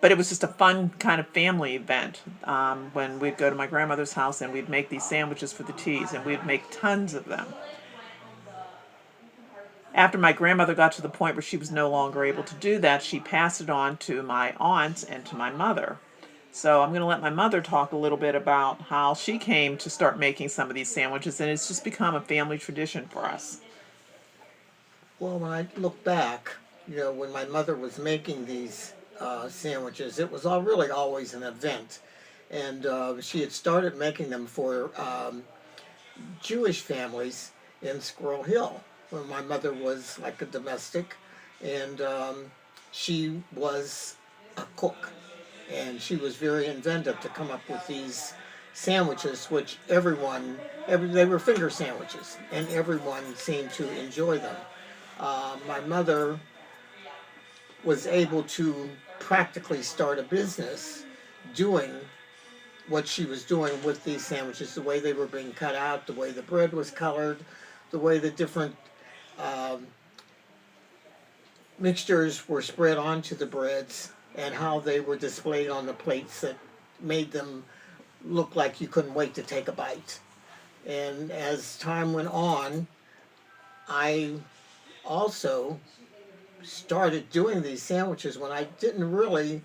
but it was just a fun kind of family event when we'd go to my grandmother's house and we'd make these sandwiches for the teas, and we'd make tons of them. After my grandmother got to the point where she was no longer able to do that, she passed it on to my aunts and to my mother. So I'm going to let my mother talk a little bit about how she came to start making some of these sandwiches, and it's just become a family tradition for us. Well, when I look back, when my mother was making these sandwiches, it was all really always an event. And she had started making them for Jewish families in Squirrel Hill when my mother was like a domestic, and she was a cook, and she was very inventive to come up with these sandwiches, which they were finger sandwiches, and everyone seemed to enjoy them. My mother was able to practically start a business doing what she was doing with these sandwiches, the way they were being cut out, the way the bread was colored, the way the different um, mixtures were spread onto the breads, and how they were displayed on the plates that made them look like you couldn't wait to take a bite. And as time went on, I also started doing these sandwiches when I didn't really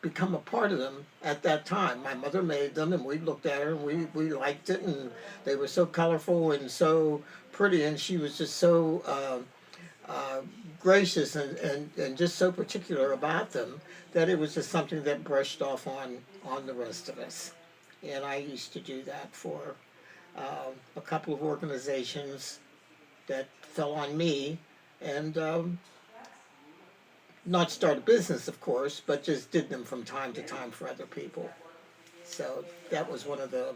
become a part of them at that time. My mother made them, and we looked at her, and we liked it, and they were so colorful and so pretty, and she was just so uh, gracious and just so particular about them that it was just something that brushed off on the rest of us. And I used to do that for a couple of organizations that fell on me, and not start a business, of course, but just did them from time to time for other people. So that was one of the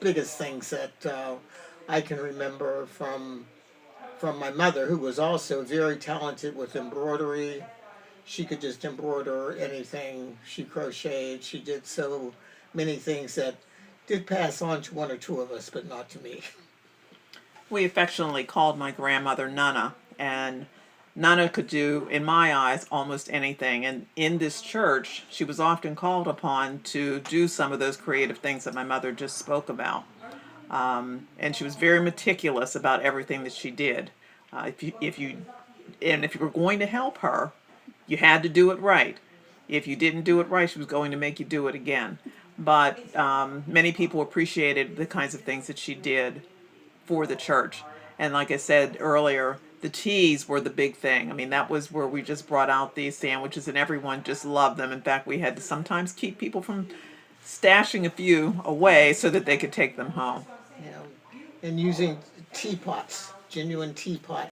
biggest things that I can remember from my mother, who was also very talented with embroidery. She could just embroider anything. She crocheted. She did so many things that did pass on to one or two of us, but not to me. We affectionately called my grandmother Nana, and Nana could do, in my eyes, almost anything. And in this church, she was often called upon to do some of those creative things that my mother just spoke about. And she was very meticulous about everything that she did. If you were going to help her, you had to do it right. If you didn't do it right, she was going to make you do it again. But many people appreciated the kinds of things that she did for the church. And like I said earlier, the teas were the big thing. I mean, that was where we just brought out these sandwiches and everyone just loved them. In fact, we had to sometimes keep people from stashing a few away so that they could take them home. You know, and using teapots, genuine teapot